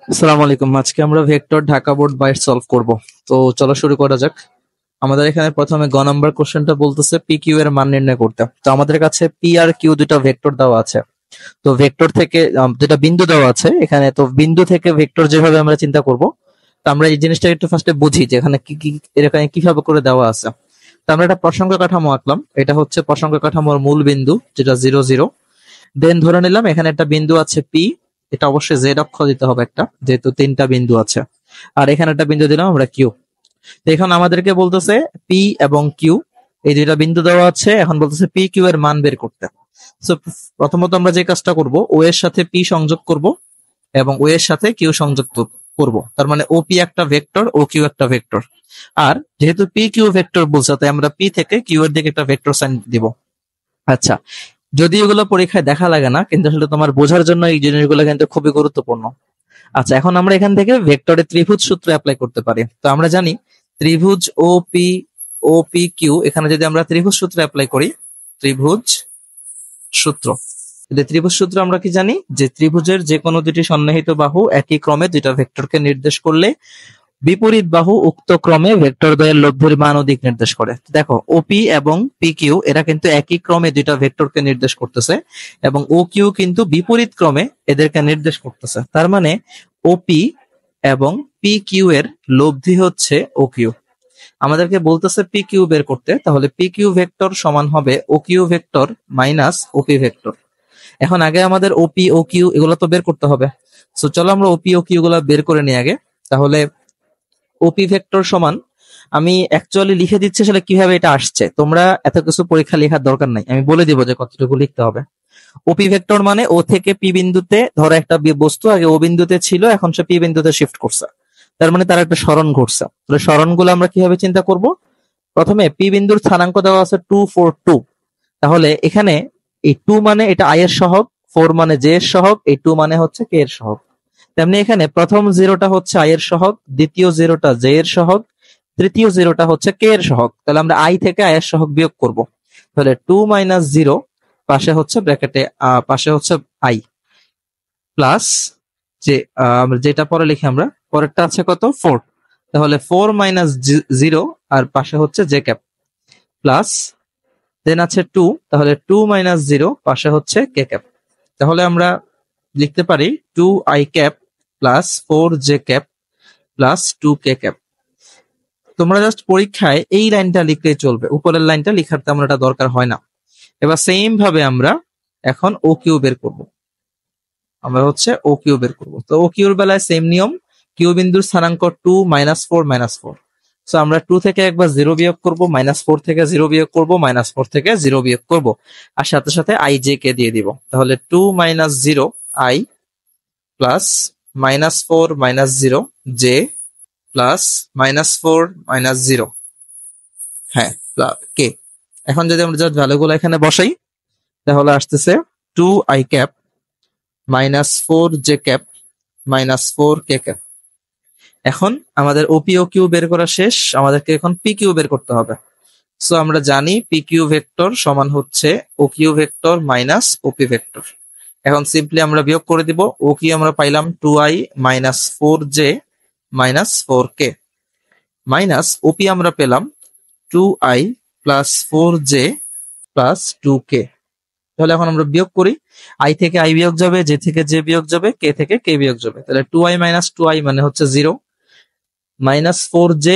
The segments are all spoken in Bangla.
আসসালামু আলাইকুম। আজকে আমরা ভেক্টর ঢাকা বোর্ড বাইট সলভ করব। তো চলো শুরু করা যাক। আমাদের এখানে প্রথমে গ নাম্বার কোশ্চেনটা বলতেছে পি কিউ এর মান নির্ণয় করতে। তো আমাদের কাছে পি আর কিউ দুটো ভেক্টর দেওয়া আছে। তো ভেক্টর থেকে যেটা বিন্দু দেওয়া আছে এখানে, তো বিন্দু থেকে ভেক্টর যেভাবে আমরা চিন্তা করব, তো আমরা এই জিনিসটা একটু ফার্স্টে বুঝি যে এখানে কি কি এখানে কিভাবে করে দেওয়া আছে। তো আমরা একটা প্রসঙ্গ কাঠামো আঁকলাম। এটা হচ্ছে প্রসঙ্গ কাঠামোর মূল বিন্দু, যেটা 0 0। দেন ধরে নিলাম এখানে একটা বিন্দু আছে পি। এটা অবশ্যই জেড অক্ষ দিতে হবে একটা, যেহেতু তিনটা বিন্দু আছে। আর এখানে একটা বিন্দু দিলাম আমরা কিউ। তো এখন আমাদেরকে বলতেছে পি এবং কিউ, এই দুইটা বিন্দু দেওয়া আছে। এখন বলতেছে পি কিউ এর মান বের করতে। সো প্রথমত আমরা যে কাজটা করব, ও এর সাথে পি সংযোগ করব এবং ও এর সাথে কিউ সংযোগ করব। তার মানে ও পি একটা ভেক্টর, ও কিউ একটা ভেক্টর। আর যেহেতু পি কিউ ভেক্টর বলছে, তাই আমরা পি থেকে কিউ এর দিকে একটা ভেক্টর সাইন দিব। আচ্ছা, যদি এগুলো পরীক্ষায় দেখা লাগে না, কিন্তু আসলে তোমার বোঝার জন্য এই জিনিসগুলো কিন্তু খুবই গুরুত্বপূর্ণ। আচ্ছা, এখন আমরা এখান থেকে ভেক্টরে ত্রিভুজ সূত্র অ্যাপ্লাই করতে পারি। তো আমরা জানি ত্রিভুজ ও পি কিউ, এখানে যদি আমরা ত্রিভুজ সূত্র অ্যাপ্লাই করি, ত্রিভুজ সূত্র, ত্রিভুজ সূত্র আমরা কি জানি যে ত্রিভুজের যে কোনো দুটি সন্নিহিত বাহু একই ক্রমে দুইটা ভেক্টরকে নির্দেশ করলে বিপরীত বাহু উক্ত ক্রমে ভেক্টর দ্বয়ের লব্ধির মান ও দিক নির্দেশ করে। দেখো ওপি এবং পি কিউ এরা কিন্তু একই ক্রমে দুইটা ভেক্টরকে নির্দেশ করতেছে, এবং ও কিউ কিন্তু বিপরীত ক্রমে এদেরকে নির্দেশ করতেছে। তার মানে ওপি এবং পি কিউ এর লব্ধি হচ্ছে ও কিউ। আমাদেরকে বলতেছে পি কিউ বের করতে, তাহলে পি কিউ ভেক্টর সমান হবে ও কিউ ভেক্টর মাইনাস ওপি ভেক্টর। এখন আগে আমাদের ওপি ও কিউ এগুলো তো বের করতে হবে। সো চলো আমরা ওপি ও কিউ গুলা বের করে নিই আগে। তাহলে ওপি ভেক্টর সমান, আমি অ্যাকচুয়ালি লিখে দিচ্ছি আসলে কিভাবে এটা আসছে। তোমরা এত কিছু পরীক্ষা লেখার দরকার নাই, আমি বলে দিব যে কতটুকু লিখতে হবে। ওপি ভেক্টর মানে ও থেকে পি বিন্দুতে, ধরো একটা বস্তু আগে ও বিন্দুতে ছিল, এখন সে পি বিন্দুতে শিফট করছে। তার মানে তার একটা সরণ ঘটছে। তাহলে সরণগুলো আমরা কিভাবে চিন্তা করব? প্রথমে পি বিন্দুর স্থানাঙ্ক দেওয়া আছে 2 4 2। তাহলে এখানে এই 2 মানে এটা আই এর সহগ, 4 মানে জে এর সহগ, এই 2 মানে হচ্ছে কে এর সহগ। তেমনি এখানে প্রথম জিরোটা হচ্ছে আই এর সহগ, দ্বিতীয় জিরোটা জে এর সহগ, তৃতীয় জিরোটা হচ্ছে কে এর সহগ। তাহলে আমরা আই থেকে আই এর সহগ বিয়োগ করব। তাহলে 2 - 0, পাশে হচ্ছে ব্র্যাকেটে পাশে হচ্ছে আই, প্লাস যে আমরা যেটা পরে লিখি, আমরা পরেরটা আছে কত 4। তাহলে 4 - 0 আর পাশে হচ্ছে জে ক্যাপ, প্লাস দেন আছে 2। তাহলে 2 - 0 পাশে হচ্ছে কে ক্যাপ। তাহলে আমরা লিখতে পারি 2 I cap plus 4 J cap plus 2 K cap. তোমরা জাস্ট পরীক্ষায় এই লাইনটা লিখলেই চলবে, উপরের লাইনটা লিখার তেমন একটা দরকার হয় না। এবার সেম ভাবে আমরা এখন ও কিউ বের করব। আমরা হচ্ছে ও কিউ বের করব। তো ও কিউর বেলায় সেম নিয়ম, কিউ বিন্দুর স্থানাঙ্ক 2 -4 -4। সো আমরা 2 থেকে একবার 0 বিয়োগ করব, -4 থেকে 0 বিয়োগ করব, -4 থেকে 0 বিয়োগ করব, আর সাথে সাথে আই জে কে দিয়ে দিব। তাহলে 2 - 0 আই প্লাস -4 - 0 জে প্লাস -4 - 0, হ্যাঁ, কে। এখন যদি আমরা জাস্ট ভ্যালুগুলো এখানে বসাই, তাহলে আসতেছে 2 I cap -4 J cap -4 K cap. এখন আমাদের ওপি ও কিউ বের করা শেষ, আমাদেরকে এখন পি কিউ বের করতে হবে। সো আমরা জানি পি কিউ ভেক্টর সমান হচ্ছে ও কিউ ভেক্টর মাইনাস ওপি ভেক্টর। এখন সিম্পলি আমরা বিয়োগ করে দিব। ও কিউ আমরা পাইলাম 2i -4 জে -4 কে, মাইনাস ওপি আমরা পেলাম 2i প্লাস 4 জে প্লাস 2 কে। তাহলে এখন আমরা বিয়োগ করি, আই থেকে আই বিয়োগ যাবে, জে থেকে জে বিয়োগ যাবে, কে থেকে কে বিয়োগ যাবে। তাহলে 2i - 2i মানে হচ্ছে 0, -4j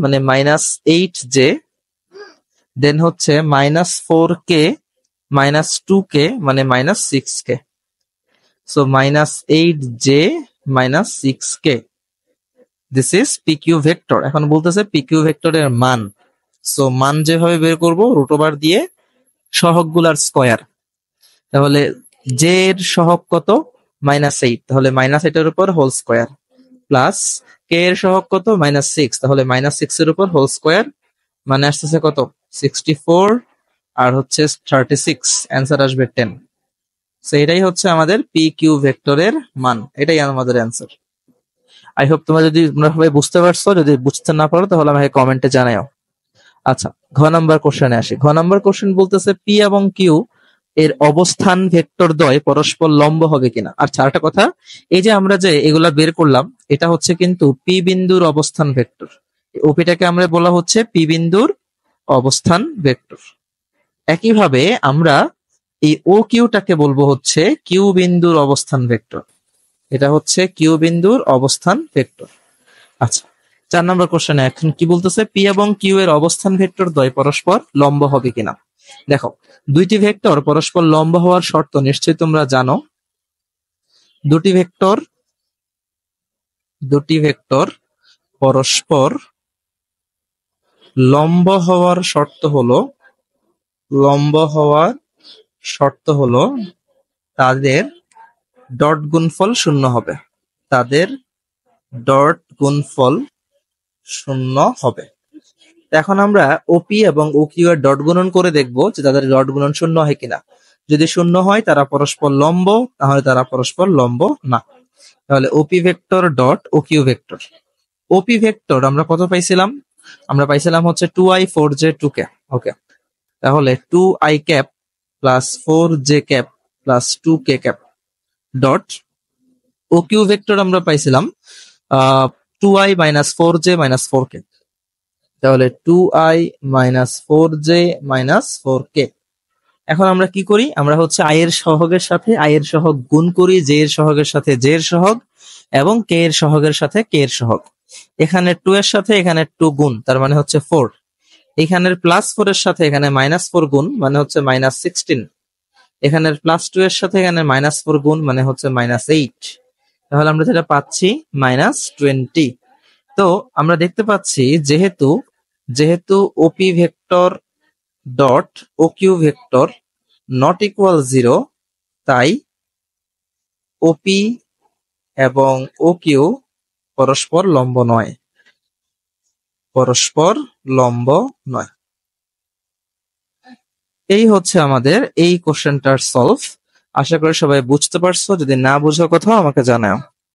মানে -8j, দেন হচ্ছে -4k -2k মানে -6k। So -8j -6k, this is PQ vector. এখন বলতেছে PQ ভেক্টরের মান। সো মান যেভাবে বের করব, রুট ওভার দিয়ে সহগগুলার স্কয়ার। তাহলে জে এর সহগ কত? -8, তাহলে -8 এর উপর হোল স্কয়ার, প্লাস কে এর সহগ কত? -6, তাহলে -6 এর উপর হোল স্কয়ার, মানে আসতেছে কত? 64 আর হচ্ছে 36, অ্যান্সার আসবে 10। সো এটাই হচ্ছে আমাদের পি কিউ ভেক্টরের মান, এটাই আমাদের অ্যান্সার। আই হোপ তোমরা সবাই বুঝতে পারছো। যদি বুঝতে না পারো তাহলে আমাকে কমেন্টে জানাও। আচ্ছা, ঘ নাম্বার কোশ্চেনে আসি। ঘ নাম্বার কোশ্চেন বলতেছে পি এবং কিউ এর অবস্থান ভেক্টর দ্বয় পরস্পর লম্ব হবে কিনা। আচ্ছা, আরেকটা কথা, এই যে আমরা যে এগুলা বের করলাম, এটা হচ্ছে কিন্তু পি বিন্দুর অবস্থান ভেক্টর। ওপিটাকে আমরা বলা হচ্ছে পি বিন্দুর অবস্থান ভেক্টর। একইভাবে আমরা এই ও কিউটাকে বলবো হচ্ছে কিউ বিন্দুর অবস্থান ভেক্টর। এটা হচ্ছে কিউ বিন্দুর অবস্থান ভেক্টর। আচ্ছা, 4 নম্বর কোশ্চেনে এখন কি বলতেছে, পি এবং কিউ এর অবস্থান ভেক্টর দ্বয় পরস্পর লম্ব হবে কিনা। দেখো, দুইটি ভেক্টর পরস্পর লম্ব হওয়ার শর্ত নিশ্চয়ই তোমরা জানো। দুটি ভেক্টর পরস্পর লম্ব হওয়ার শর্ত হলো তাদের ডট গুণফল শূন্য হবে। তাদের ডট গুণফল শূন্য হবে। এখন আমরা ওপি এবং ও কিউ এর ডট গুণন করে দেখবো যে তাদের ডট গুণন শূন্য হয় কিনা। যদি শূন্য হয় তারা পরস্পর লম্ব, তাহলে তারা পরস্পর লম্ব না। তাহলে OP vector dot O Q vector. OP vector আমরা কত পাইছিলাম? আমরা পাইছিলাম হচ্ছে 2i 4j 2k। ওকে, তাহলে 2i cap plus 4j cap plus 2k cap dot O Q vector আমরা পাইছিলাম 2i minus 4j minus 4k। তাহলে 2i minus 4j minus 4k। এখন আমরা কি করি, আমরা হচ্ছে i এর সহগের সাথে i এর সহগ গুণ করি, j এর সহগের সাথে j এর সহগ এবং k এর সহগের সাথে k এর সহগ। এখানে 2 এর সাথে এখানে 2 গুণ, তার মানে হচ্ছে 4। এখানের প্লাস 4 এর সাথে এখানে মাইনাস 4 গুণ, মানে হচ্ছে মাইনাস 16। এখানের প্লাস 2 এর সাথে এখানে মাইনাস 4 গুণ, মানে হচ্ছে মাইনাস 8। তাহলে আমরা যেটা পাচ্ছি মাইনাস 20। তো আমরা দেখতে পাচ্ছি যেহেতু OP vector dot O Q vector not equal 0, তাই ওপি এবং ও কিউ পরস্পর লম্ব নয়। এই হচ্ছে আমাদের এই কোশ্চেনটার সলভ। আশা করি সবাই বুঝতে পারছো। যদি না বুঝো কোথাও আমাকে জানাও।